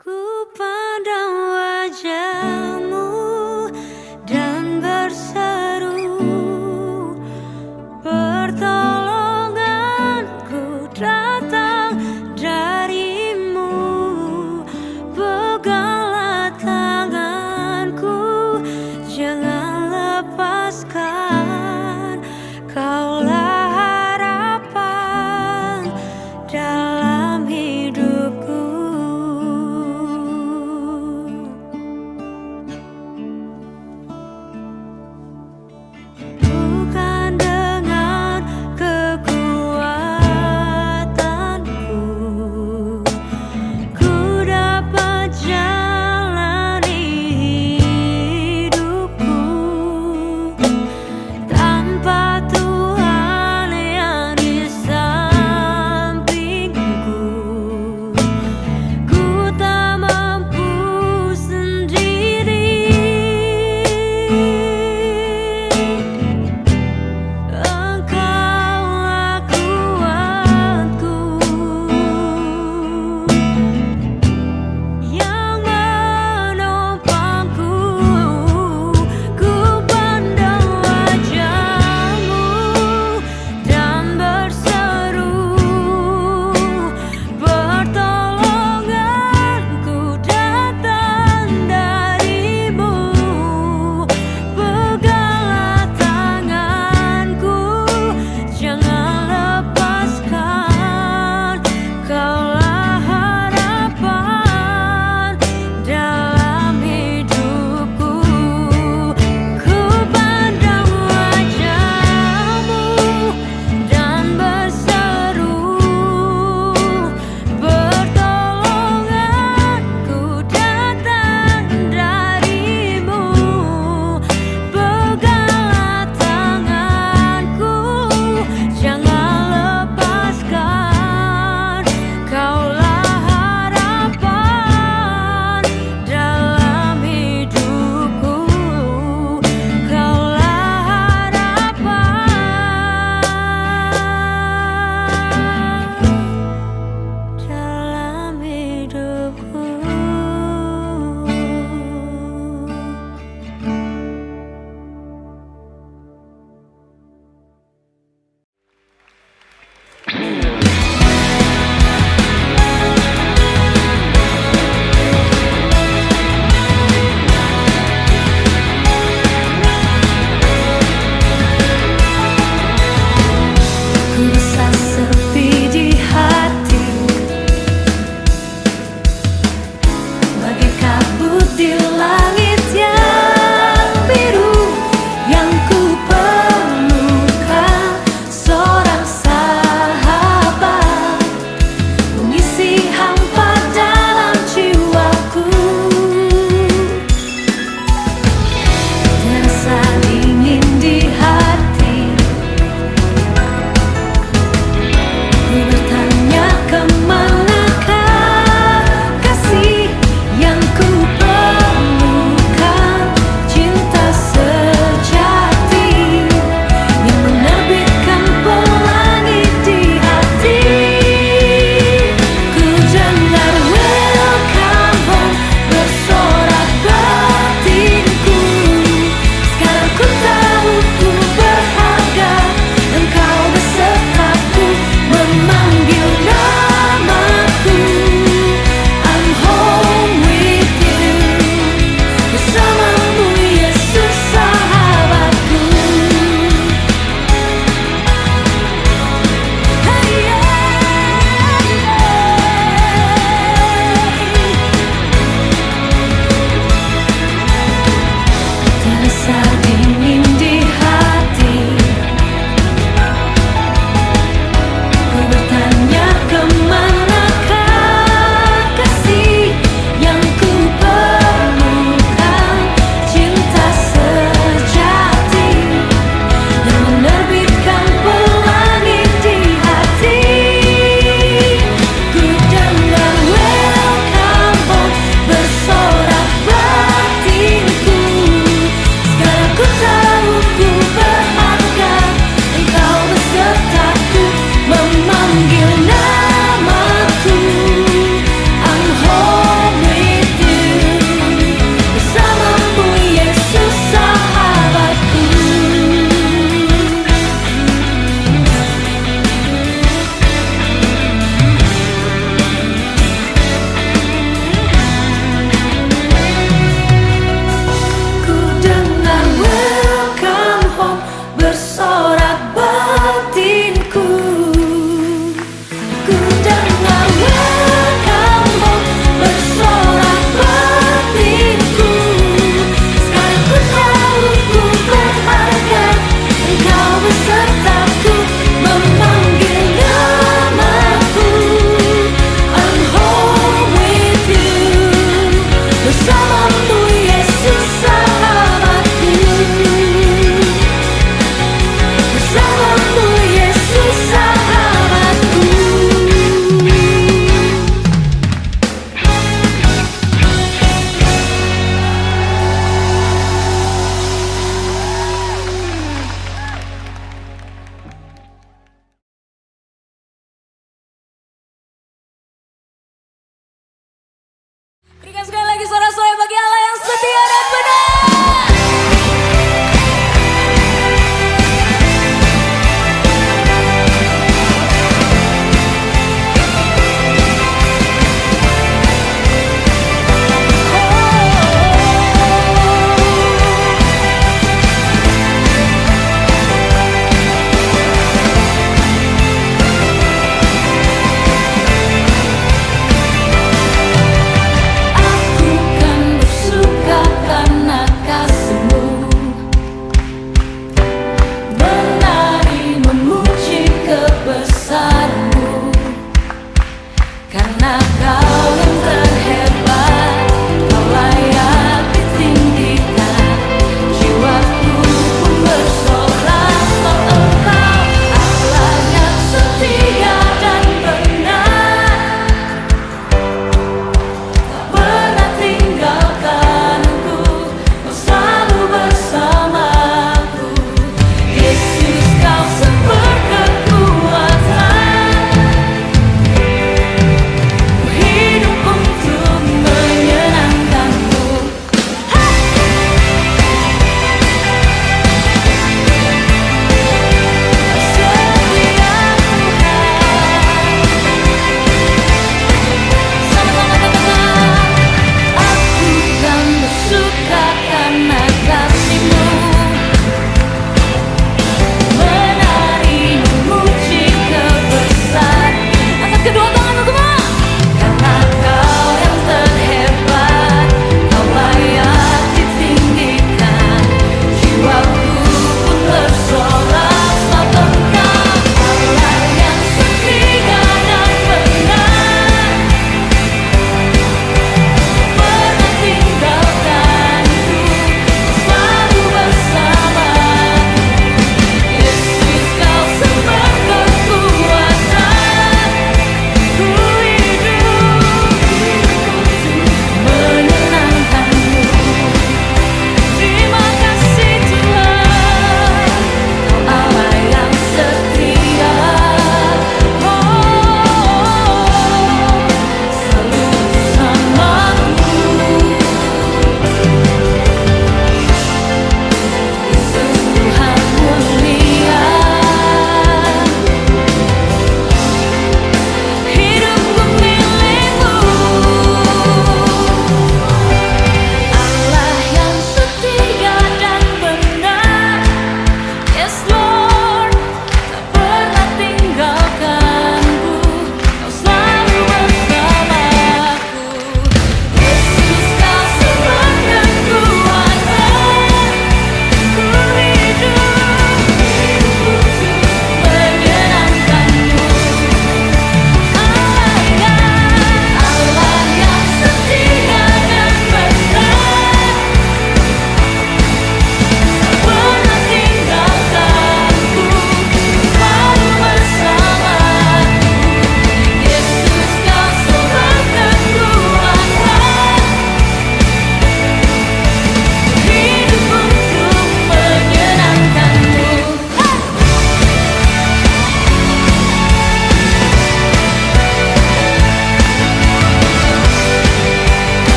Ku pandang wajahmu dan berseru, pertolonganku datang darimu. Peganglah tanganku, jangan lepaskan. Kaulah harapan dalam hidupku.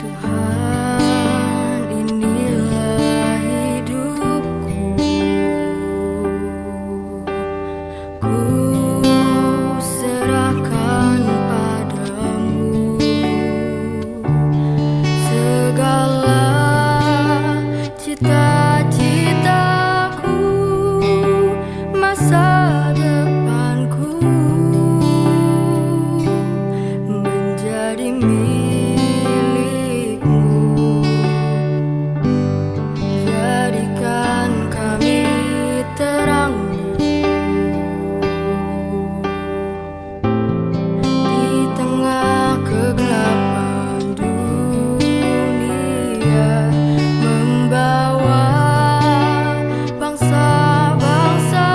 Tuhan, inilah hidupku. Ku serahkan padamu segala cita-citaku, masa depanku menjadi milikmu. Jadikan kami terang di tengah kegelapan dunia, membawa bangsa-bangsa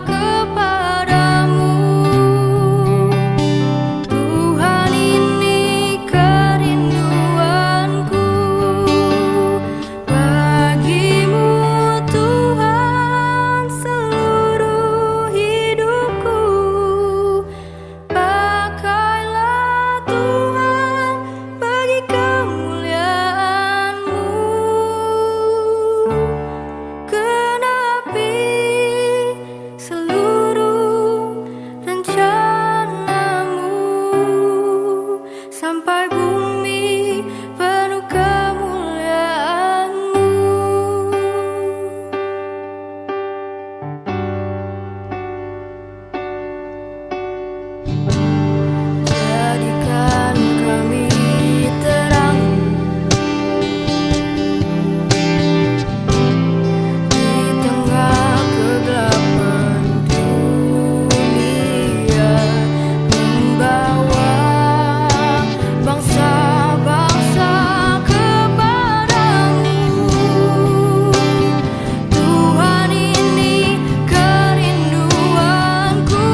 kepadamu. Tuhan, ini kerinduanku bagimu. Tuhan, seluruh hidupku pakailah Tuhan bagi kemuliaan-Mu. Genapi seluruh rencana-Mu sampai bumi penuh kemuliaan-Mu. Jadikan kami terang di tengah kegelapan dunia, membawa bangsa-bangsa kepadamu. Tuhan, ini kerinduanku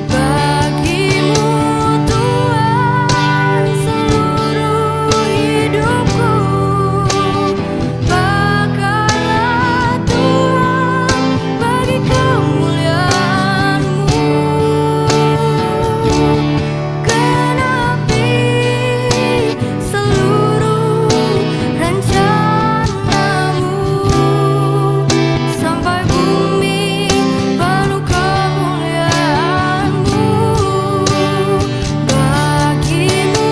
bagimu. Tuhan, seluruh hidupku pakailah Tuhan bagi kemuliaan-Mu. Genapi seluruh rencana-Mu sampai bumi penuh kemuliaan-Mu. Bagimu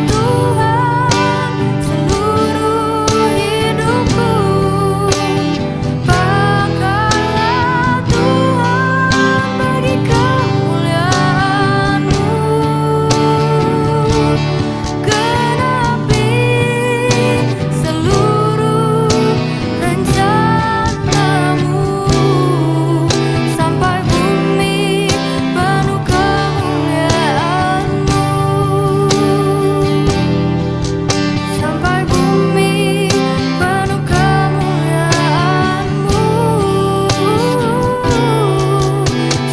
Tuhan, seluruh hidupku pakailah Tuhan bagi kemuliaan-Mu. Genapi seluruh rencana-Mu sampai bumi penuh kemuliaan-Mu. Sampai bumi penuh kemuliaan-Mu.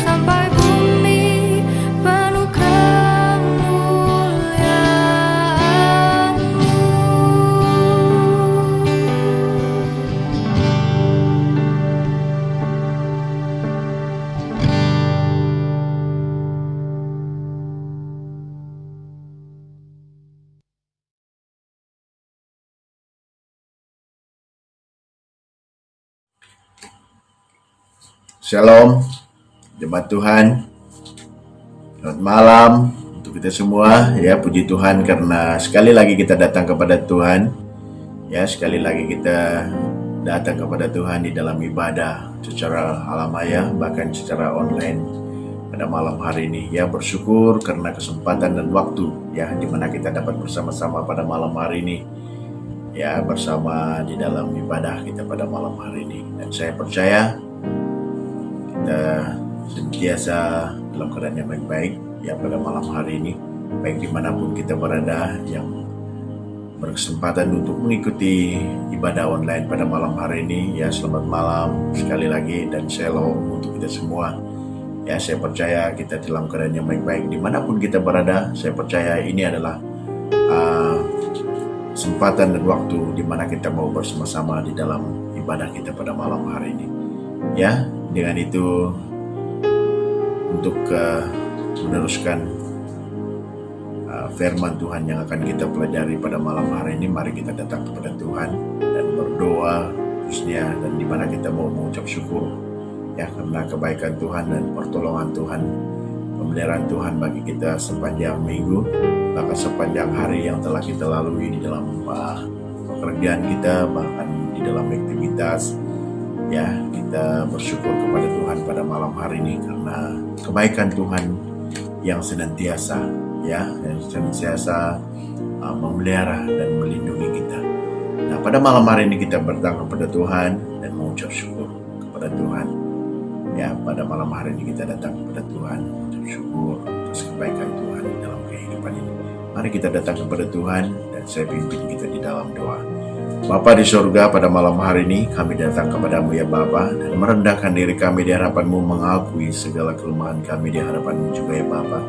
Sampai bumi penuh Shalom, jemaat Tuhan. Selamat malam untuk kita semua. Ya, puji Tuhan karena sekali lagi kita datang kepada Tuhan. Ya, sekali lagi kita datang kepada Tuhan di dalam ibadah secara alamaya, bahkan secara online pada malam hari ini. Ya, bersyukur karena kesempatan dan waktu ya di mana kita dapat bersama-sama pada malam hari ini. Ya, bersama di dalam ibadah kita pada malam hari ini. Dan saya percaya kita sentiasa dalam keadaan yang baik-baik ya pada malam hari ini, baik dimanapun kita berada yang berkesempatan untuk mengikuti ibadah online pada malam hari ini. Ya, selamat malam sekali lagi dan shalom untuk kita semua. Ya, saya percaya kita dalam keadaan yang baik-baik dimanapun kita berada. Saya percaya ini adalah kesempatan dan waktu di mana kita mau bersama-sama di dalam ibadah kita pada malam hari ini. Ya, dengan itu untuk meneruskan firman Tuhan yang akan kita pelajari pada malam hari ini. Mari kita datang kepada Tuhan dan berdoa khususnya, dan di mana kita mau mengucap syukur ya karena kebaikan Tuhan dan pertolongan Tuhan, pemeliharaan Tuhan bagi kita sepanjang minggu, bahkan sepanjang hari yang telah kita lalui di dalam pekerjaan kita, bahkan di dalam aktivitas. Ya, kita bersyukur kepada Tuhan pada malam hari ini karena kebaikan Tuhan yang senantiasa memelihara dan melindungi kita. Nah, pada malam hari ini kita berdatang kepada Tuhan dan mengucap syukur kepada Tuhan. Ya, pada malam hari ini kita datang kepada Tuhan mengucap syukur atas kebaikan Tuhan di dalam kehidupan ini. Mari kita datang kepada Tuhan dan saya pimpin kita di dalam doa. Bapa di surga, pada malam hari ini kami datang kepadamu ya Bapa, dan merendahkan diri kami di hadapanmu, mengakui segala kelemahan kami di hadapanmu juga ya Bapa.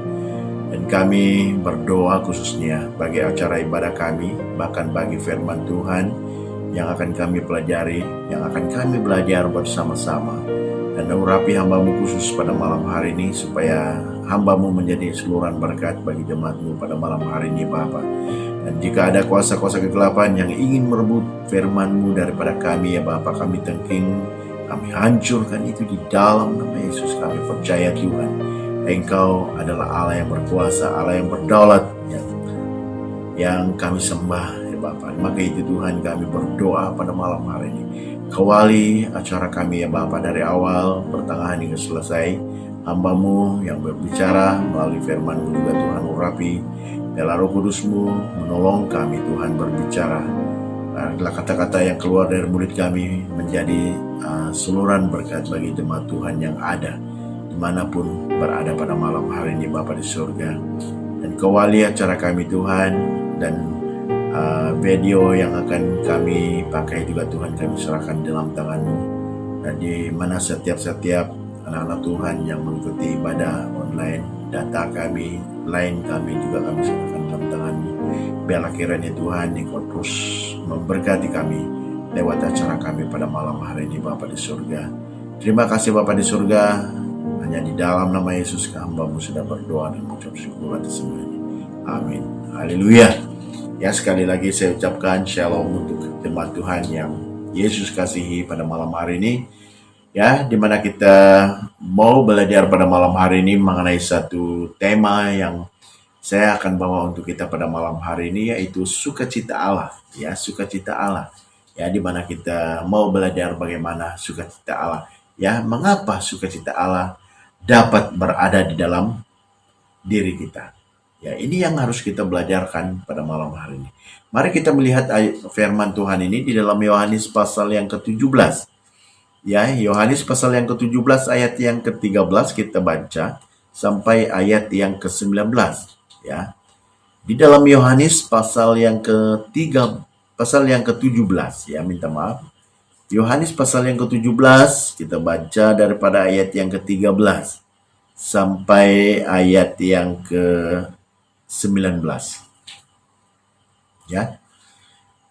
Dan kami berdoa khususnya bagi acara ibadah kami, bahkan bagi firman Tuhan yang akan kami pelajari, yang akan kami belajar bersama-sama. Dan urapi hamba-Mu khusus pada malam hari ini, supaya hamba-Mu menjadi seluruhan berkat bagi jemaat-Mu pada malam hari ini Bapa. Dan jika ada kuasa-kuasa kegelapan yang ingin merebut firman-Mu daripada kami ya Bapa, kami tengking, kami hancurkan itu di dalam nama Yesus. Kami percaya Tuhan, Engkau adalah Allah yang berkuasa, Allah yang berdaulat, yang kami sembah ya Bapa. Maka itu Tuhan, kami berdoa pada malam hari ini, kawali acara kami ya Bapa dari awal, pertengahan hingga selesai. Hamba-Mu yang berbicara melalui firman-Mu juga Tuhan urapi. Biarlah Roh Kudus-Mu menolong kami Tuhan berbicara. Adalah kata-kata yang keluar dari mulut kami menjadi seluruhan berkat bagi jemaat Tuhan yang ada dimanapun berada pada malam hari ini Bapa di surga. Dan kawali acara kami Tuhan, dan video yang akan kami pakai juga Tuhan kami serahkan dalam tangan-Mu. Dan di mana setiap anak-anak Tuhan yang mengikuti ibadah online, data kami, line kami juga kami serahkan dalam tangan-Mu. Biarlah kiranya Tuhan Engkau terus memberkati kami lewat acara kami pada malam hari ini Bapa di surga. Terima kasih Bapa di surga. Hanya di dalam nama Yesus hamba-Mu sudah berdoa dan mengucap syukur atas semua ini. Amin. Haleluya. Ya, sekali lagi saya ucapkan shalom untuk jemaat Tuhan yang Yesus kasihi pada malam hari ini. Ya, dimana kita mau belajar pada malam hari ini mengenai satu tema yang saya akan bawa untuk kita pada malam hari ini, yaitu sukacita Allah. Ya, sukacita Allah. Ya, dimana kita mau belajar bagaimana sukacita Allah. Ya, mengapa sukacita Allah dapat berada di dalam diri kita. Ya, ini yang harus kita belajarkan pada malam hari ini. Mari kita melihat firman Tuhan ini di dalam Yohanes pasal yang ke-17. Ya, Yohanes pasal yang ke-17 ayat yang ke-13 kita baca sampai ayat yang ke-19 ya. Di dalam Yohanes pasal yang ke-17 ya, minta maaf. Yohanes pasal yang ke-17 kita baca daripada ayat yang ke-13 sampai ayat yang ke-19. Ya.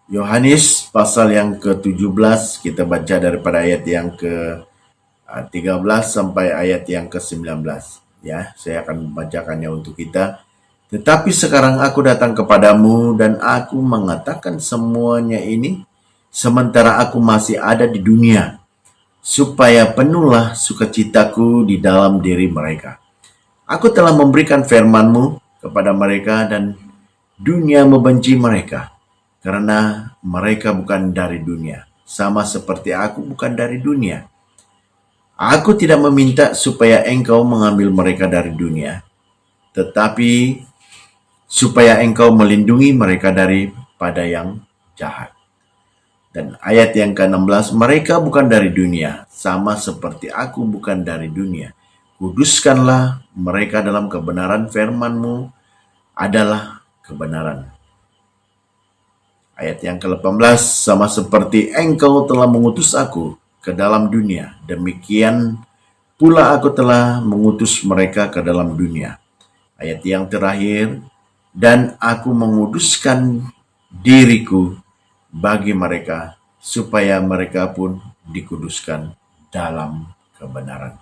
Yohanes pasal yang ke-17 kita baca daripada ayat yang ke-13 sampai ayat yang ke-19. Ya, saya akan membacakannya untuk kita. Tetapi sekarang aku datang kepadamu dan aku mengatakan semuanya ini sementara aku masih ada di dunia, supaya penuhlah sukacitaku di dalam diri mereka. Aku telah memberikan firman-Mu kepada mereka dan dunia membenci mereka, karena mereka bukan dari dunia, sama seperti aku bukan dari dunia. Aku tidak meminta supaya Engkau mengambil mereka dari dunia, tetapi supaya Engkau melindungi mereka daripada yang jahat. Dan ayat yang ke-16, mereka bukan dari dunia, sama seperti aku bukan dari dunia. Kuduskanlah mereka dalam kebenaran, firman-Mu adalah kebenaran. Ayat yang ke-18, sama seperti Engkau telah mengutus aku ke dalam dunia, demikian pula aku telah mengutus mereka ke dalam dunia. Ayat yang terakhir, dan aku menguduskan diriku bagi mereka, supaya mereka pun dikuduskan dalam kebenaran.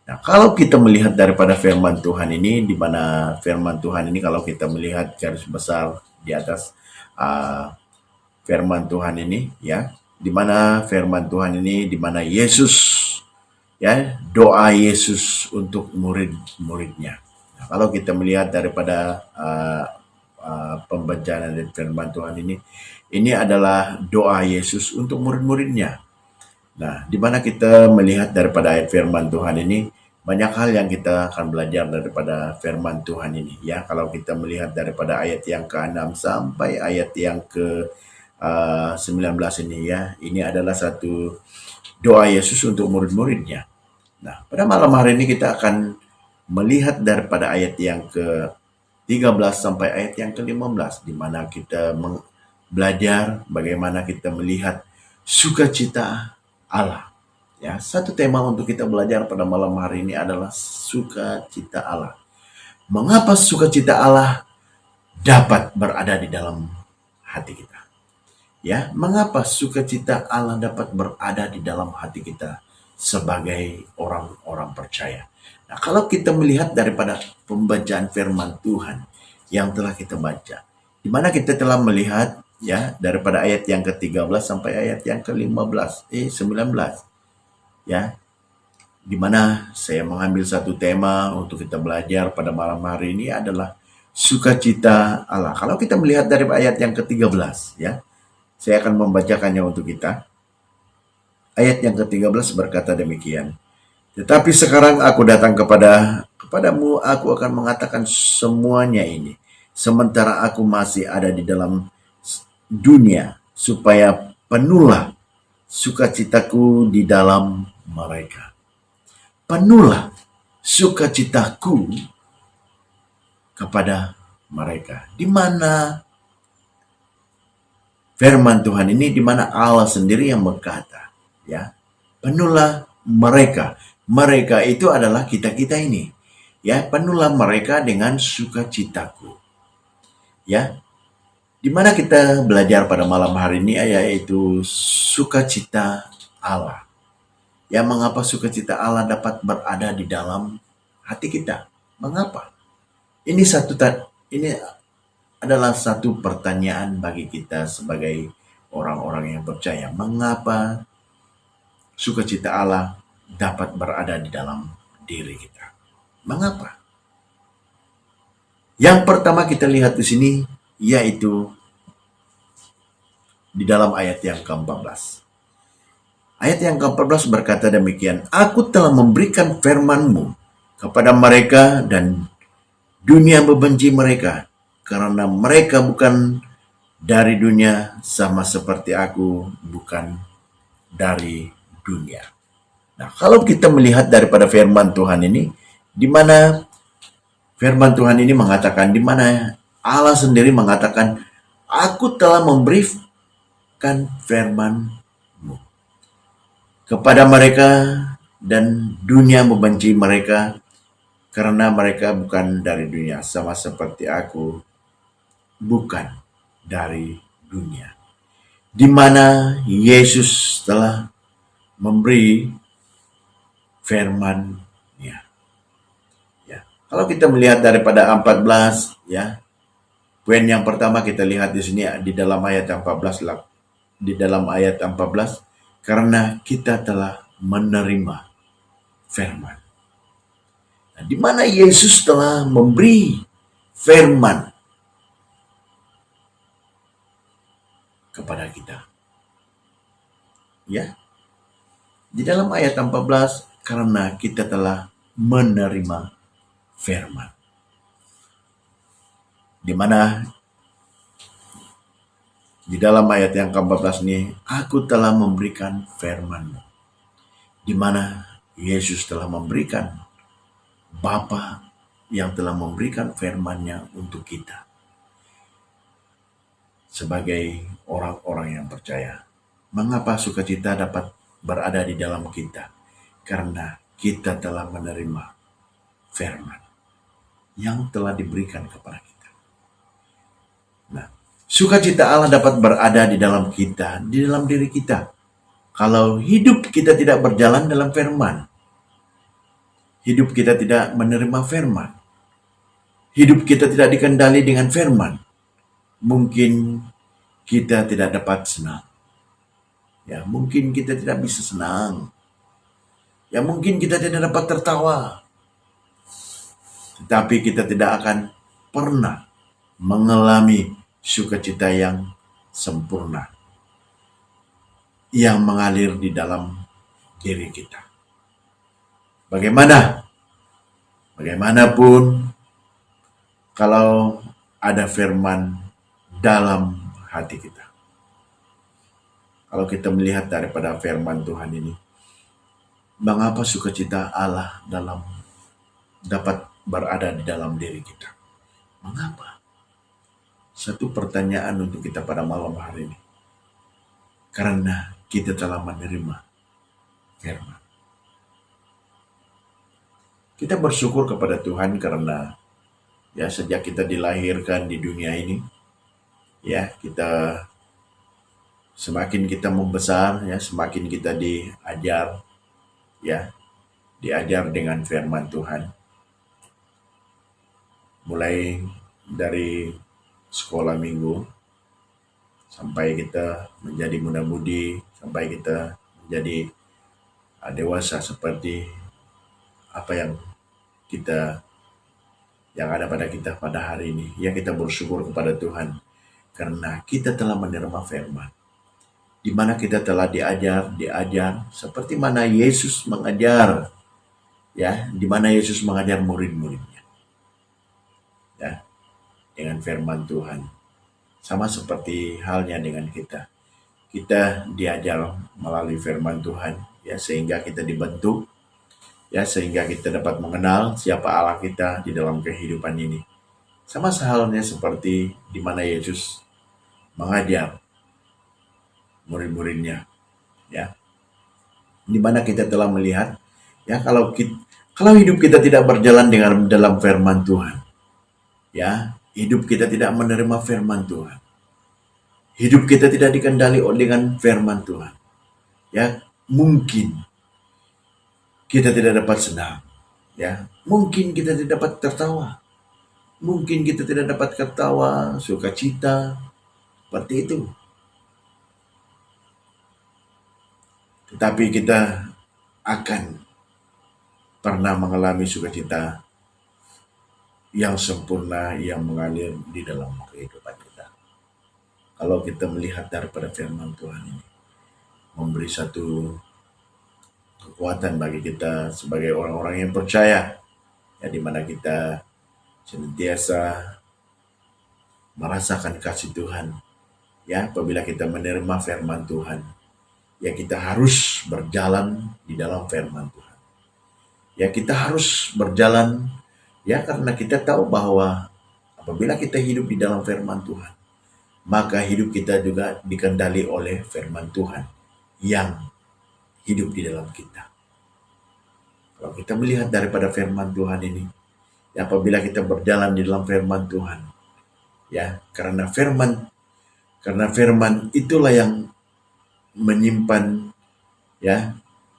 Nah, kalau kita melihat daripada firman Tuhan ini, di mana firman Tuhan ini kalau kita melihat garis besar di atas uh, firman Tuhan ini, ya, di mana firman Tuhan ini, di mana Yesus, ya, doa Yesus untuk murid-muridnya. Nah, kalau kita melihat daripada pembacaan dari firman Tuhan ini adalah doa Yesus untuk murid-muridnya. Nah, di mana kita melihat daripada ayat firman Tuhan ini, banyak hal yang kita akan belajar daripada firman Tuhan ini. Ya, kalau kita melihat daripada ayat yang ke-6 sampai ayat yang ke-19 ini, ya, ini adalah satu doa Yesus untuk murid-muridnya. Nah, pada malam hari ini kita akan melihat daripada ayat yang ke-13 sampai ayat yang ke-15, di mana kita belajar bagaimana kita melihat sukacita Allah. Ya, satu tema untuk kita belajar pada malam hari ini adalah sukacita Allah. Mengapa sukacita Allah dapat berada di dalam hati kita? Ya, mengapa sukacita Allah dapat berada di dalam hati kita sebagai orang-orang percaya? Nah, kalau kita melihat daripada pembacaan firman Tuhan yang telah kita baca, di mana kita telah melihat, ya, daripada ayat yang ke-13 sampai ayat yang ke-19, ya, di mana saya mengambil satu tema untuk kita belajar pada malam hari ini adalah sukacita Allah. Kalau kita melihat dari ayat yang ke-13, ya, saya akan membacakannya untuk kita. Ayat yang ke-13 berkata demikian. Tetapi sekarang aku datang kepadamu, aku akan mengatakan semuanya ini, sementara aku masih ada di dalam dunia, supaya penuhlah sukacitaku di dalam mereka. Penuhlah sukacitaku kepada mereka. Di mana firman Tuhan ini, di mana Allah sendiri yang berkata, ya, penuhlah mereka. Mereka itu adalah kita-kita ini. Ya, penuhlah mereka dengan sukacitaku. Ya, di mana kita belajar pada malam hari ini yaitu sukacita Allah. Ya, mengapa sukacita Allah dapat berada di dalam hati kita? Mengapa? Ini adalah satu pertanyaan bagi kita sebagai orang-orang yang percaya. Mengapa sukacita Allah dapat berada di dalam diri kita? Mengapa? Yang pertama kita lihat di sini yaitu di dalam ayat yang ke-14. Ayat yang ke-14 berkata demikian, aku telah memberikan firman-Mu kepada mereka dan dunia membenci mereka, karena mereka bukan dari dunia sama seperti aku bukan dari dunia. Nah, kalau kita melihat daripada firman Tuhan ini, di mana firman Tuhan ini mengatakan, di mana Allah sendiri mengatakan, aku telah memberikan firman-Mu kepada mereka dan dunia membenci mereka karena mereka bukan dari dunia, sama seperti aku bukan dari dunia. Di mana Yesus telah memberi firman-Nya. Ya. Kalau kita melihat daripada 14, ya, poin yang pertama kita lihat di sini di dalam ayat 14, di dalam ayat 14, karena kita telah menerima firman. Nah, di mana Yesus telah memberi firman kepada kita. Ya. Di dalam ayat 14, karena kita telah menerima firman. Di mana di dalam ayat yang ke-14 ini, aku telah memberikan firman-Mu. Di mana Yesus telah memberikan, Bapa yang telah memberikan firman-Nya untuk kita. Sebagai orang-orang yang percaya. Mengapa sukacita dapat berada di dalam kita? Karena kita telah menerima firman yang telah diberikan kepada kita. Nah, sukacita Allah dapat berada di dalam kita, di dalam diri kita. Kalau hidup kita tidak berjalan dalam firman, hidup kita tidak menerima firman, hidup kita tidak dikendali dengan firman, mungkin kita tidak dapat senang. Ya, mungkin kita tidak bisa senang. Ya, mungkin kita tidak dapat tertawa. Tetapi kita tidak akan pernah mengalami sukacita yang sempurna yang mengalir di dalam diri kita. Bagaimanapun kalau ada firman dalam hati kita. Kalau kita melihat daripada firman Tuhan ini, mengapa sukacita Allah dapat berada di dalam diri kita? Mengapa? Satu pertanyaan untuk kita pada malam hari ini. Karena kita telah menerima firman. Kita bersyukur kepada Tuhan karena ya sejak kita dilahirkan di dunia ini, ya semakin kita membesar, ya semakin kita diajar dengan firman Tuhan. Mulai dari sekolah minggu sampai kita menjadi muda-mudi, sampai kita menjadi dewasa seperti apa yang ada pada kita pada hari ini. Ya, kita bersyukur kepada Tuhan karena kita telah menerima firman, di mana kita telah diajar seperti mana Yesus mengajar, ya, di mana Yesus mengajar murid-muridnya, ya, dengan firman Tuhan. Sama seperti halnya dengan kita diajar melalui firman Tuhan, ya, sehingga kita dibentuk, ya, sehingga kita dapat mengenal siapa Allah kita di dalam kehidupan ini. Sama halnya seperti di mana Yesus mengajar murid-muridnya, ya, di mana kita telah melihat, ya, kalau hidup kita tidak berjalan dalam firman Tuhan, ya, hidup kita tidak menerima firman Tuhan, hidup kita tidak dikendali dengan firman Tuhan, ya, mungkin kita tidak dapat senang, ya, mungkin kita tidak dapat tertawa, mungkin kita tidak dapat ketawa, sukacita, seperti itu. Tetapi kita akan pernah mengalami sukacita yang sempurna yang mengalir di dalam kehidupan kita. Kalau kita melihat daripada firman Tuhan ini, memberi satu kekuatan bagi kita sebagai orang-orang yang percaya, ya, di mana kita senantiasa merasakan kasih Tuhan, ya, apabila kita menerima firman Tuhan, ya, kita harus berjalan di dalam firman Tuhan, ya, kita harus berjalan, ya, karena kita tahu bahwa apabila kita hidup di dalam firman Tuhan, maka hidup kita juga dikendali oleh firman Tuhan yang hidup di dalam kita. Kalau kita melihat daripada firman Tuhan ini, ya, apabila kita berjalan di dalam firman Tuhan, ya, karena firman itulah yang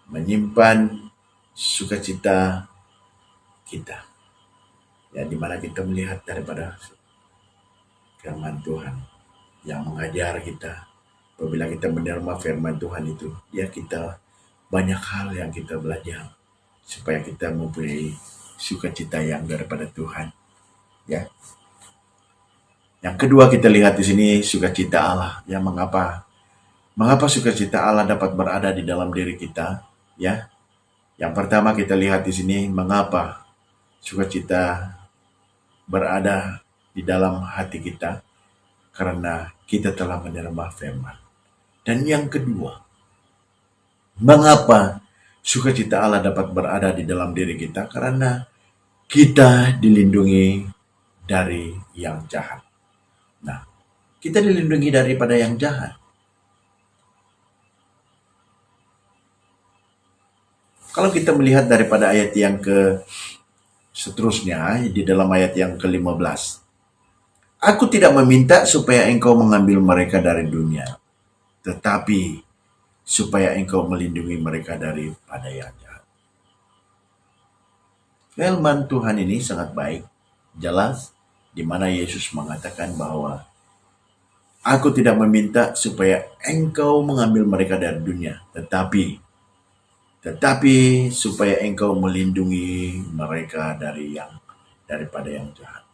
menyimpan sukacita kita. Ya, di mana kita melihat daripada firman Tuhan yang mengajar kita. Apabila kita menerima firman Tuhan itu, ya, kita banyak hal yang kita belajar supaya kita mempunyai sukacita yang daripada Tuhan, ya. Yang kedua kita lihat di sini sukacita Allah. Ya, mengapa sukacita Allah dapat berada di dalam diri kita, ya? Yang pertama kita lihat di sini mengapa sukacita berada di dalam hati kita, karena kita telah menerima firman. Dan yang kedua, mengapa sukacita Allah dapat berada di dalam diri kita, karena kita dilindungi dari yang jahat. Nah, kita dilindungi daripada yang jahat. Kalau kita melihat daripada ayat yang seterusnya, di dalam ayat yang ke-15. Aku tidak meminta supaya engkau mengambil mereka dari dunia, tetapi supaya engkau melindungi mereka daripada yang jahat. Firman Tuhan ini sangat baik, jelas, di mana Yesus mengatakan bahwa Aku tidak meminta supaya engkau mengambil mereka dari dunia, tetapi supaya engkau melindungi mereka daripada yang jahat.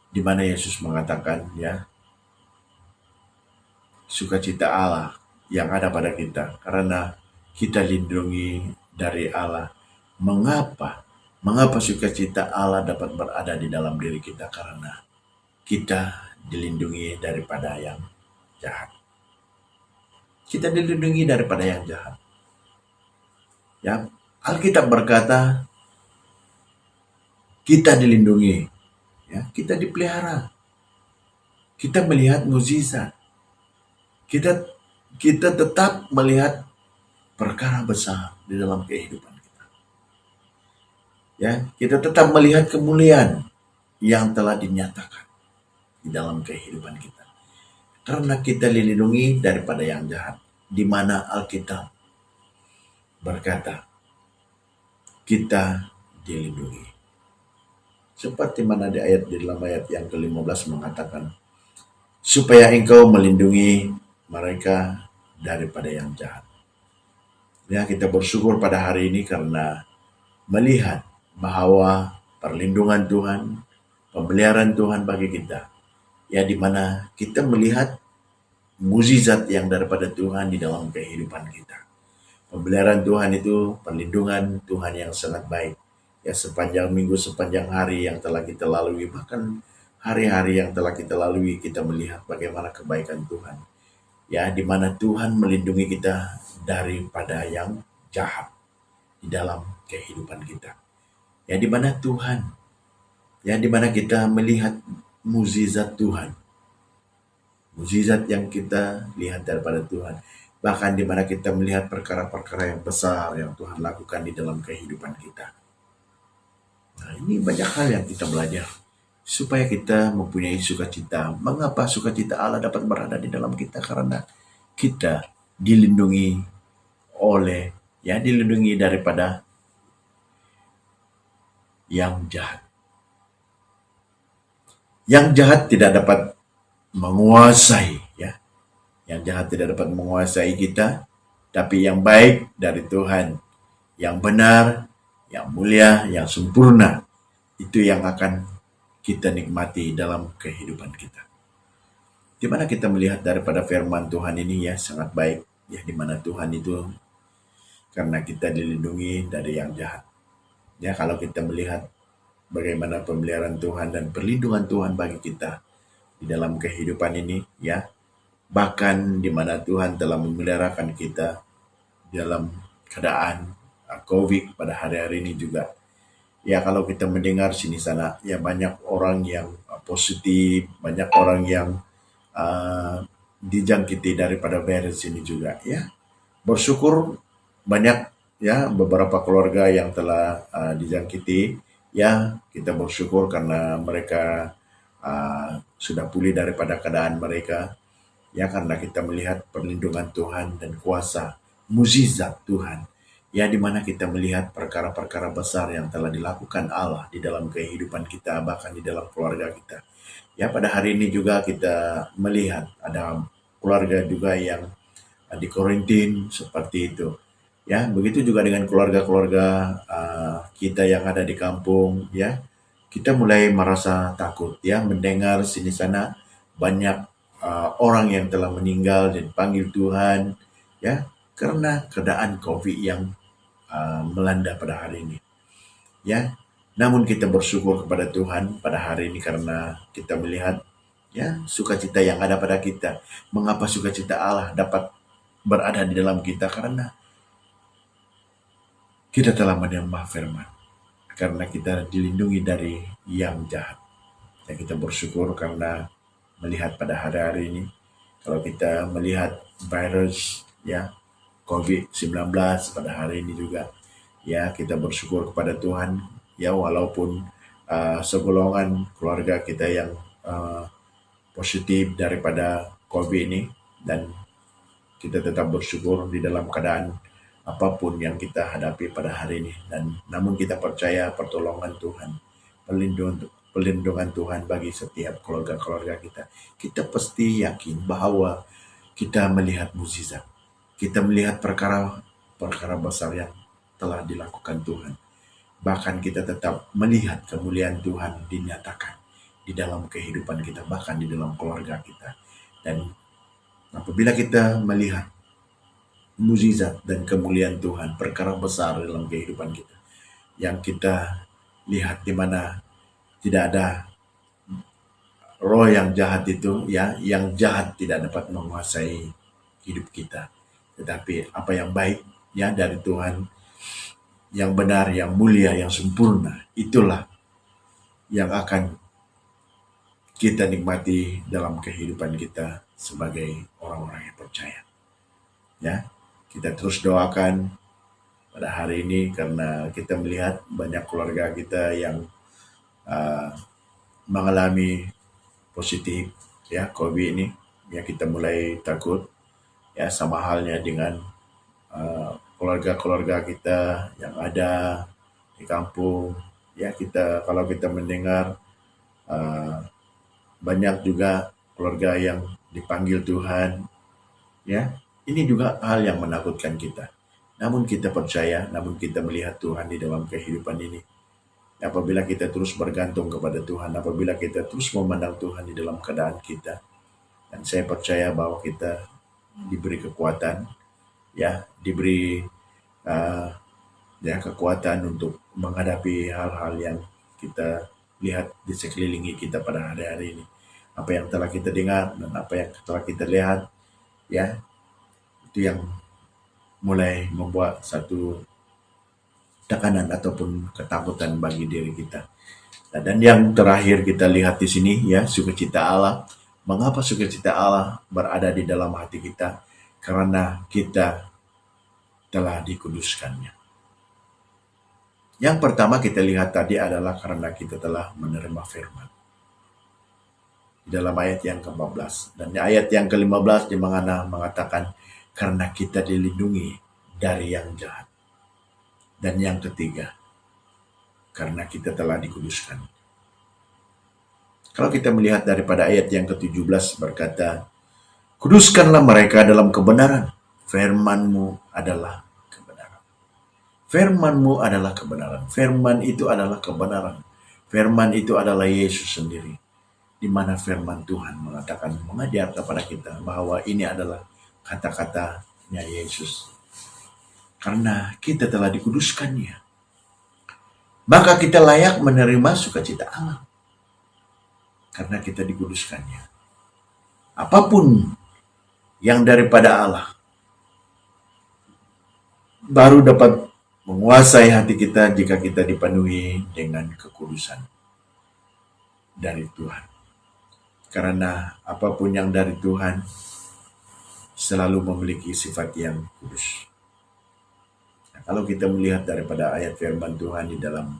Di mana Yesus mengatakan, ya, sukacita Allah yang ada pada kita karena kita lindungi dari Allah. Mengapa? Mengapa sukacita Allah dapat berada di dalam diri kita? Karena kita dilindungi daripada yang jahat. Kita dilindungi daripada yang jahat. Ya, Alkitab berkata kita dilindungi, ya, kita dipelihara. Kita melihat mukjizat. Kita tetap melihat perkara besar di dalam kehidupan kita. Ya, kita tetap melihat kemuliaan yang telah dinyatakan di dalam kehidupan kita. Karena kita dilindungi daripada yang jahat, di mana Alkitab berkata kita dilindungi. Seperti mana di dalam ayat yang ke-15 mengatakan, supaya engkau melindungi mereka daripada yang jahat. Ya, kita bersyukur pada hari ini karena melihat bahwa perlindungan Tuhan, pemeliharaan Tuhan bagi kita, ya, di mana kita melihat mukjizat yang daripada Tuhan di dalam kehidupan kita. Pemeliharaan Tuhan itu perlindungan Tuhan yang sangat baik. Ya, sepanjang minggu, sepanjang hari yang telah kita lalui, bahkan hari-hari yang telah kita lalui, kita melihat bagaimana kebaikan Tuhan. Ya, di mana Tuhan melindungi kita daripada yang jahat di dalam kehidupan kita. Ya, di mana Tuhan, ya, di mana kita melihat mukjizat Tuhan. Mukjizat yang kita lihat daripada Tuhan. Bahkan di mana kita melihat perkara-perkara yang besar yang Tuhan lakukan di dalam kehidupan kita. Nah, ini banyak hal yang kita belajar supaya kita mempunyai sukacita. Mengapa sukacita Allah dapat berada di dalam kita? Karena kita dilindungi dilindungi daripada yang jahat. Yang jahat tidak dapat menguasai, ya. Yang jahat tidak dapat menguasai kita, tapi yang baik dari Tuhan, yang benar, yang mulia, yang sempurna, itu yang akan kita nikmati dalam kehidupan kita. Di mana kita melihat daripada firman Tuhan ini, ya, sangat baik, ya, di mana Tuhan itu karena kita dilindungi dari yang jahat. Ya, kalau kita melihat bagaimana pemeliharaan Tuhan dan perlindungan Tuhan bagi kita di dalam kehidupan ini, ya, bahkan di mana Tuhan telah memeliharakan kita dalam keadaan COVID pada hari-hari ini juga. Ya, kalau kita mendengar sini sana, ya, banyak orang yang positif, banyak orang yang dijangkiti daripada virus ini juga, ya. Bersyukur banyak, ya, beberapa keluarga yang telah dijangkiti, ya, kita bersyukur karena mereka sudah pulih daripada keadaan mereka, ya, karena kita melihat perlindungan Tuhan dan kuasa mukjizat Tuhan, ya, di mana kita melihat perkara-perkara besar yang telah dilakukan Allah di dalam kehidupan kita, bahkan di dalam keluarga kita. Ya, pada hari ini juga kita melihat ada keluarga juga yang di karantin seperti itu. Ya, begitu juga dengan keluarga-keluarga kita yang ada di kampung, ya. Kita mulai merasa takut, ya, mendengar sini sana banyak orang yang telah meninggal dan panggil Tuhan, ya, karena keadaan COVID yang melanda pada hari ini. Ya, namun kita bersyukur kepada Tuhan pada hari ini karena kita melihat, ya, sukacita yang ada pada kita. Mengapa sukacita Allah dapat berada di dalam kita? Karena kita telah menerima firman. Karena kita dilindungi dari yang jahat. Ya, kita bersyukur karena melihat pada hari-hari ini, kalau kita melihat virus, ya, COVID-19 pada hari ini juga, ya, kita bersyukur kepada Tuhan, ya, walaupun segolongan keluarga kita yang positif daripada COVID ini, dan kita tetap bersyukur di dalam keadaan apapun yang kita hadapi pada hari ini. Dan namun kita percaya pertolongan Tuhan, perlindungan Tuhan bagi setiap keluarga-keluarga kita. Kita pasti yakin bahwa kita melihat mukjizat. Kita melihat perkara besar yang telah dilakukan Tuhan. Bahkan kita tetap melihat kemuliaan Tuhan dinyatakan di dalam kehidupan kita, bahkan di dalam keluarga kita. Dan apabila kita melihat mukjizat dan kemuliaan Tuhan, perkara besar dalam kehidupan kita, yang kita lihat di mana tidak ada roh yang jahat itu, ya, yang jahat tidak dapat menguasai hidup kita. Tetapi apa yang baik, ya, dari Tuhan, yang benar, yang mulia, yang sempurna, itulah yang akan kita nikmati dalam kehidupan kita sebagai orang-orang yang percaya. Ya, kita terus doakan pada hari ini karena kita melihat banyak keluarga kita yang mengalami positif, ya, COVID ini. Ya, kita mulai takut, ya, sama halnya dengan keluarga-keluarga kita yang ada di kampung. Ya, kalau kita mendengar banyak juga keluarga yang dipanggil Tuhan, ya, ini juga hal yang menakutkan kita. Namun kita percaya, namun kita melihat Tuhan di dalam kehidupan ini. Apabila kita terus bergantung kepada Tuhan, apabila kita terus memandang Tuhan di dalam keadaan kita, dan saya percaya bahwa kita diberi kekuatan, ya, diberi ya, kekuatan untuk menghadapi hal-hal yang kita lihat di sekelilingi kita pada hari-hari ini. Apa yang telah kita dengar dan apa yang telah kita lihat, ya, itu yang mulai membuat satu tekanan ataupun ketakutan bagi diri kita. Nah, dan yang terakhir kita lihat di sini, ya, sukacita Allah. Mengapa sukacita Allah berada di dalam hati kita? Karena kita telah dikuduskannya. Yang pertama kita lihat tadi adalah karena kita telah menerima firman. Di dalam ayat yang ke-14. Dan di ayat yang ke-15 di mana mengatakan karena kita dilindungi dari yang jahat. Dan yang ketiga, karena kita telah dikuduskan. Kalau kita melihat daripada ayat yang ke-17 berkata, kuduskanlah mereka dalam kebenaran. Firman-Mu adalah kebenaran. Firman-Mu adalah kebenaran. Firman itu adalah kebenaran. Firman itu adalah Yesus sendiri. Di mana firman Tuhan mengatakan, mengajar kepada kita bahwa ini adalah kata-katanya Yesus. Karena kita telah dikuduskannya, maka kita layak menerima sukacita Allah. Karena kita dikuduskannya. Apapun yang daripada Allah baru dapat menguasai hati kita jika kita dipenuhi dengan kekudusan dari Tuhan. Karena apapun yang dari Tuhan selalu memiliki sifat yang kudus. Kalau kita melihat daripada ayat firman Tuhan di dalam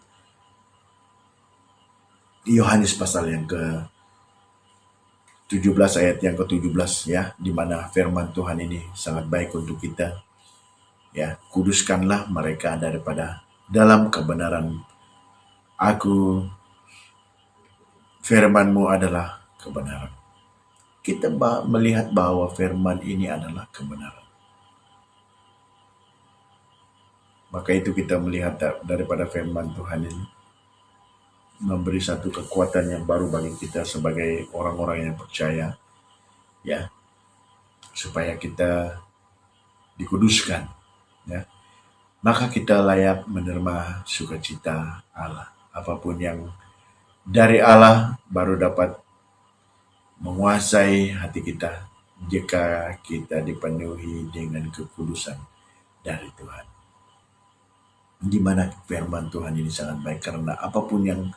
Yohanes pasal yang ke-17 ayat yang ke-17, ya, di mana firman Tuhan ini sangat baik untuk kita. Ya, kuduskanlah mereka daripada dalam kebenaran. Aku, firman-Mu adalah kebenaran. Kita melihat bahwa firman ini adalah kebenaran. Maka itu kita melihat daripada firman Tuhan ini memberi satu kekuatan yang baru bagi kita sebagai orang-orang yang percaya, ya, supaya kita dikuduskan, ya. Maka kita layak menerima sukacita Allah. Apapun yang dari Allah baru dapat menguasai hati kita jika kita dipenuhi dengan kekudusan dari Tuhan. Di mana firman Tuhan ini sangat baik karena apapun yang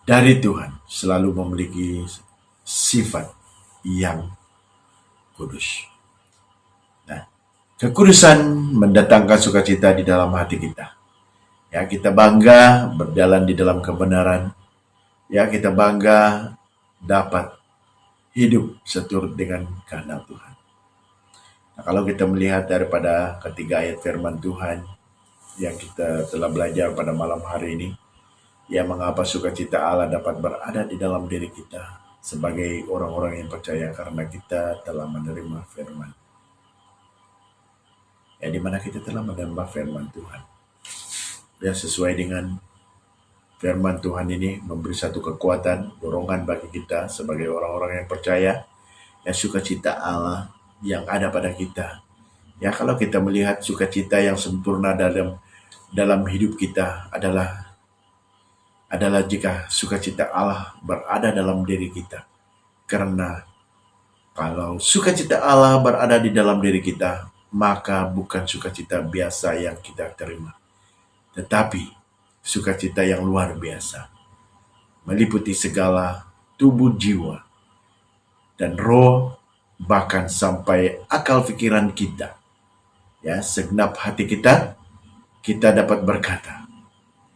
dari Tuhan selalu memiliki sifat yang kudus. Nah, kekudusan mendatangkan sukacita di dalam hati kita. Ya, kita bangga berjalan di dalam kebenaran. Ya, kita bangga dapat hidup seturut dengan kehendak Tuhan. Nah, kalau kita melihat daripada ketiga ayat firman Tuhan yang kita telah belajar pada malam hari ini, ya mengapa sukacita Allah dapat berada di dalam diri kita sebagai orang-orang yang percaya karena kita telah menerima firman. Ya, di mana kita telah menerima firman Tuhan. Ya, sesuai dengan firman Tuhan ini memberi satu kekuatan, dorongan bagi kita sebagai orang-orang yang percaya. Ya, sukacita Allah yang ada pada kita. Ya, kalau kita melihat sukacita yang sempurna dalam hidup kita adalah jika sukacita Allah berada dalam diri kita. Karena kalau sukacita Allah berada di dalam diri kita, maka bukan sukacita biasa yang kita terima, tetapi sukacita yang luar biasa, meliputi segala tubuh, jiwa, dan roh, bahkan sampai akal pikiran kita. Ya, segenap hati kita dapat berkata,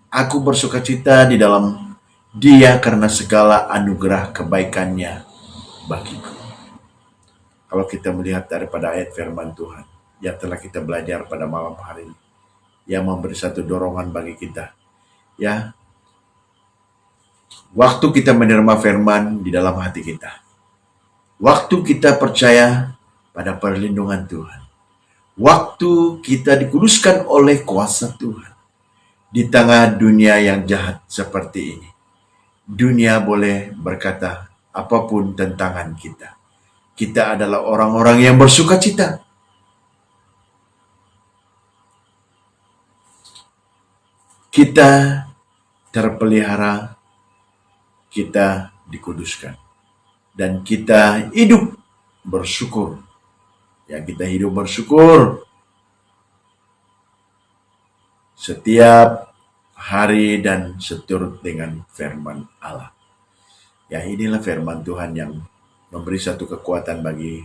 aku bersukacita di dalam Dia karena segala anugerah kebaikannya bagiku. Kalau kita melihat daripada ayat firman Tuhan yang telah kita belajar pada malam hari ini, yang memberi satu dorongan bagi kita. Ya, waktu kita menerima firman di dalam hati kita, waktu kita percaya pada perlindungan Tuhan, waktu kita dikuduskan oleh kuasa Tuhan, di tengah dunia yang jahat seperti ini, dunia boleh berkata apapun tentang kita. Kita adalah orang-orang yang bersukacita. Kita terpelihara, kita dikuduskan, dan kita hidup bersyukur. Ya, kita hidup bersyukur setiap hari dan seturut dengan firman Allah. Ya, inilah firman Tuhan yang memberi satu kekuatan bagi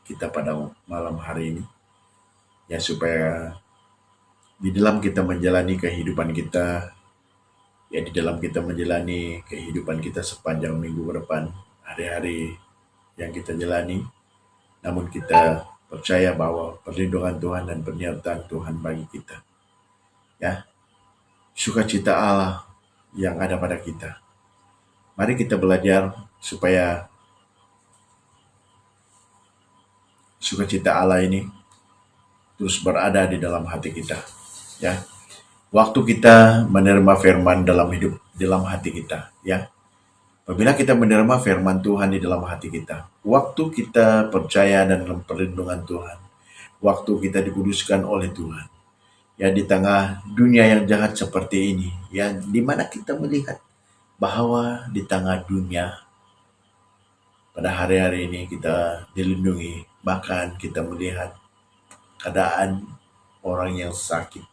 kita pada malam hari ini. Ya, supaya di dalam kita menjalani kehidupan kita, ya di dalam kita menjalani kehidupan kita sepanjang minggu ke depan, hari-hari yang kita jalani, namun kita percaya bahwa perlindungan Tuhan dan penyertaan Tuhan bagi kita. Ya, sukacita Allah yang ada pada kita. Mari kita belajar supaya sukacita Allah ini terus berada di dalam hati kita. Ya, waktu kita menerima firman dalam hati kita, ya. Apabila kita menerima firman Tuhan di dalam hati kita, waktu kita percaya dan dalam perlindungan Tuhan, waktu kita dikuduskan oleh Tuhan, ya di tengah dunia yang jahat seperti ini, ya di mana kita melihat bahwa di tengah dunia pada hari-hari ini kita dilindungi, bahkan kita melihat keadaan orang yang sakit,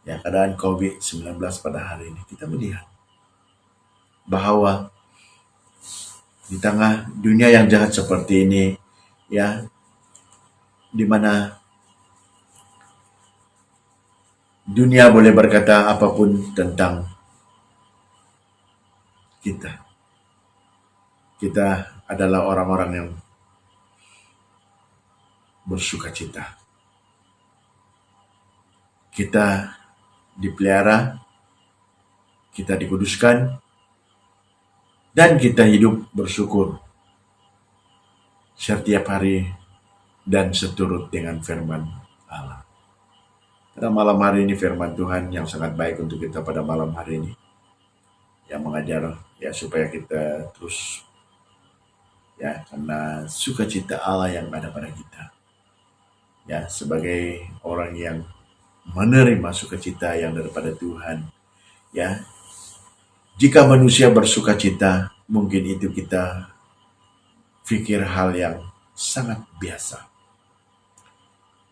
ya keadaan COVID-19 pada hari ini, kita melihat bahwa di tengah dunia yang jahat seperti ini, ya di mana dunia boleh berkata apapun tentang kita. Kita adalah orang-orang yang bersukacita. Kita dipelihara, kita dikuduskan, dan kita hidup bersyukur setiap hari dan seturut dengan firman Allah. Pada malam hari ini firman Tuhan yang sangat baik untuk kita pada malam hari ini, yang mengajar ya supaya kita terus, ya karena sukacita Allah yang ada pada kita, ya sebagai orang yang menerima sukacita yang daripada Tuhan, ya jika manusia bersukacita, mungkin itu kita pikir hal yang sangat biasa.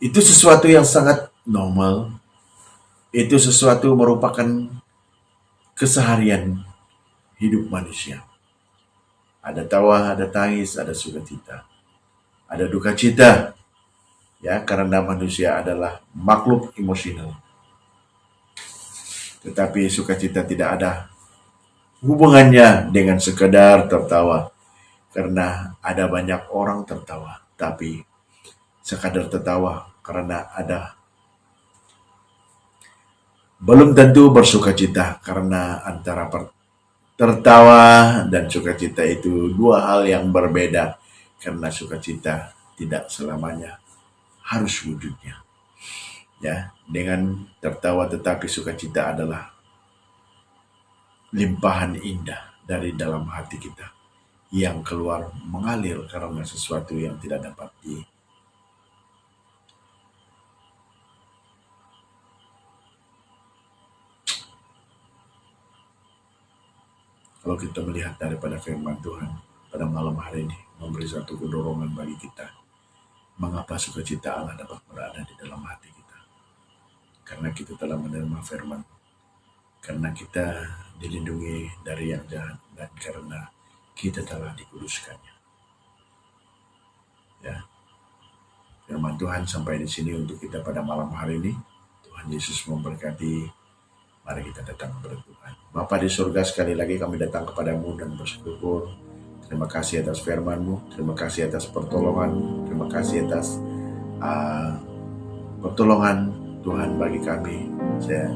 Itu sesuatu yang sangat normal. Itu sesuatu merupakan keseharian hidup manusia. Ada tawa, ada tangis, ada sukacita, ada duka cita. Ya, karena manusia adalah makhluk emosional. Tetapi sukacita tidak ada hubungannya dengan sekedar tertawa, karena ada banyak orang tertawa, tapi sekadar tertawa karena ada. Belum tentu bersuka cita karena antara tertawa dan sukacita itu dua hal yang berbeda. Karena sukacita tidak selamanya harus wujudnya. Ya, dengan tertawa tetapi sukacita adalah limpahan indah dari dalam hati kita yang keluar mengalir karena sesuatu yang tidak dapat Kalau kita melihat daripada firman Tuhan pada malam hari ini memberi satu dorongan bagi kita, mengapa sukacita Allah dapat berada di dalam hati kita? Karena kita telah menerima firman, karena kita dilindungi dari yang jahat, dan karena kita telah dikuduskannya. Ya, firman Tuhan sampai di sini untuk kita pada malam hari ini. Tuhan Yesus memberkati. Mari kita datang kepada Tuhan. Bapa di surga, sekali lagi kami datang kepadamu dan bersyukur. Terima kasih atas firman-Mu, terima kasih atas pertolongan, terima kasih atas pertolongan Tuhan bagi kami. Saya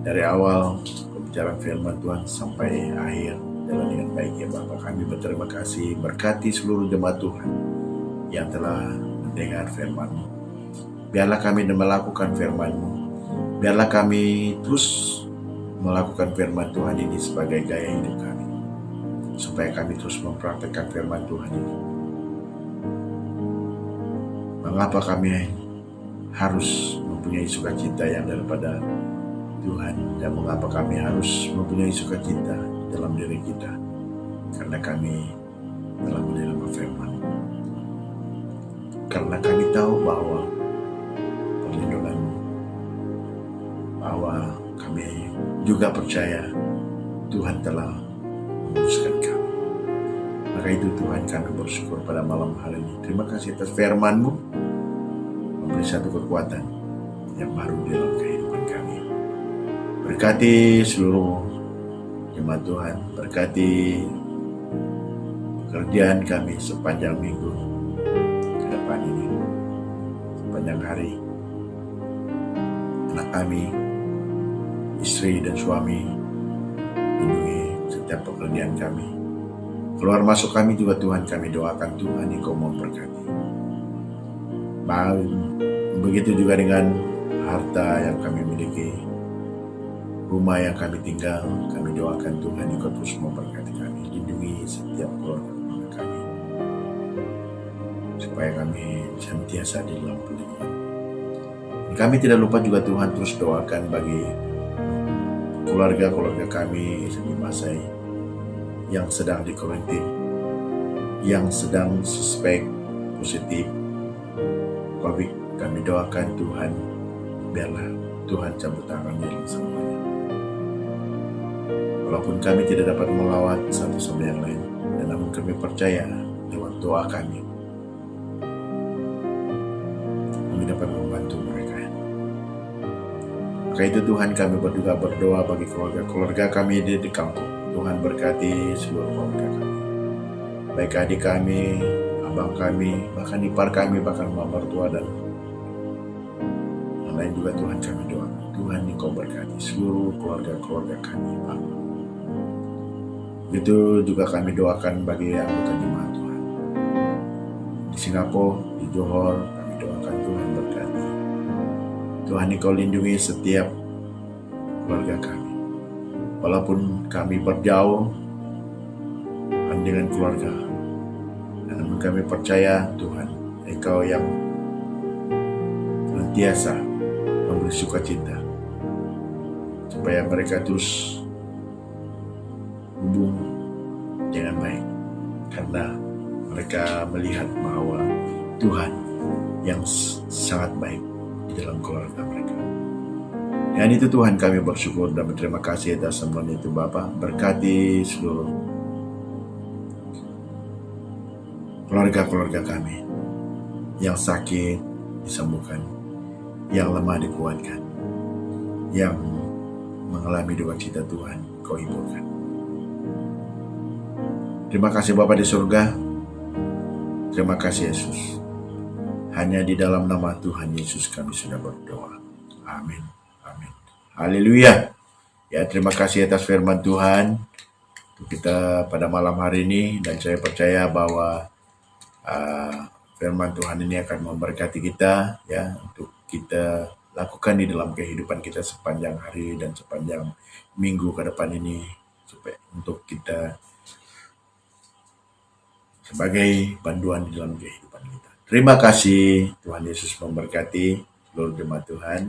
dari awal pembicaraan firman Tuhan sampai akhir jalan dengan baik ya Bapak. Kami berterima kasih, berkati seluruh jemaat Tuhan yang telah mendengar firman-Mu. Biarlah kami melakukan firman-Mu. Biarlah kami terus melakukan firman Tuhan ini sebagai gaya hidup kami, supaya kami terus mempraktekkan firman Tuhan ini. Mengapa kami harus mempunyai sukacita yang daripada Tuhan, dan mengapa kami harus mempunyai sukacita dalam diri kita? Karena kami telah menerima firman. Karena kami tahu bahwa perlindungan, bahwa kami juga percaya Tuhan telah menguruskan kami. Maka itu Tuhan, kami bersyukur pada malam hari ini. Terima kasih atas firman-Mu, memberi satu kekuatan yang baru dalam kehidupan kami. Berkati seluruh jemaat Tuhan, berkati pekerjaan kami sepanjang minggu ke depan ini, sepanjang hari. Anak kami, istri dan suami, lindungi setiap pekerjaan kami. Keluar masuk kami juga Tuhan, kami doakan Tuhan Engkau memberkati. Begitu juga dengan harta yang kami miliki, rumah yang kami tinggal, kami doakan Tuhan Engkau terus memberkati kami. Lindungi setiap keluarga kami, supaya kami senantiasa di dalam perlindungan. Kami tidak lupa juga Tuhan terus doakan bagi keluarga kami di masa yang sedang di karantina, yang sedang suspek positif COVID. Kami doakan Tuhan, biarlah Tuhan cabut tangan dari semuanya. Walaupun kami tidak dapat melawat satu sama yang lain, dan namun kami percaya lewat doa kami dapat membantu mereka. Maka itu Tuhan, kami berdoa bagi keluarga kami di kampung. Tuhan berkati seluruh keluarga kami, baik adik kami, abang kami, bahkan ipar kami, bahkan mama mertua dan yang lain juga. Tuhan, kami doakan Tuhan Engkau berkati seluruh keluarga kami, Bapak. Itu juga kami doakan bagi anggota jemaat Tuhan di Singapura, di Johor. Kami doakan Tuhan berkati. Tuhan Engkau lindungi setiap keluarga kami. Walaupun kami berjauh dengan keluarga, namun kami percaya Tuhan Engkau yang senantiasa memberi sukacita, supaya mereka terus hubung dengan baik, karena mereka melihat bahwa Tuhan yang sangat baik di dalam keluarga mereka. Dan itu Tuhan, kami bersyukur dan berterima kasih atas semua itu Bapa. Berkati seluruh keluarga kami yang sakit disembuhkan, yang lemah dikuatkan, yang mengalami duka cita Tuhan Kau hiburkan. Terima kasih Bapa di surga. Terima kasih Yesus. Hanya di dalam nama Tuhan Yesus kami sudah berdoa. Amin. Amin. Haleluya. Ya, terima kasih atas firman Tuhan untuk kita pada malam hari ini, dan saya percaya bahwa firman Tuhan ini akan memberkati kita ya, untuk kita lakukan di dalam kehidupan kita sepanjang hari dan sepanjang minggu ke depan ini, supaya untuk kita sebagai panduan di dalam kehidupan kita. Terima kasih, Tuhan Yesus memberkati seluruh jemaat Tuhan.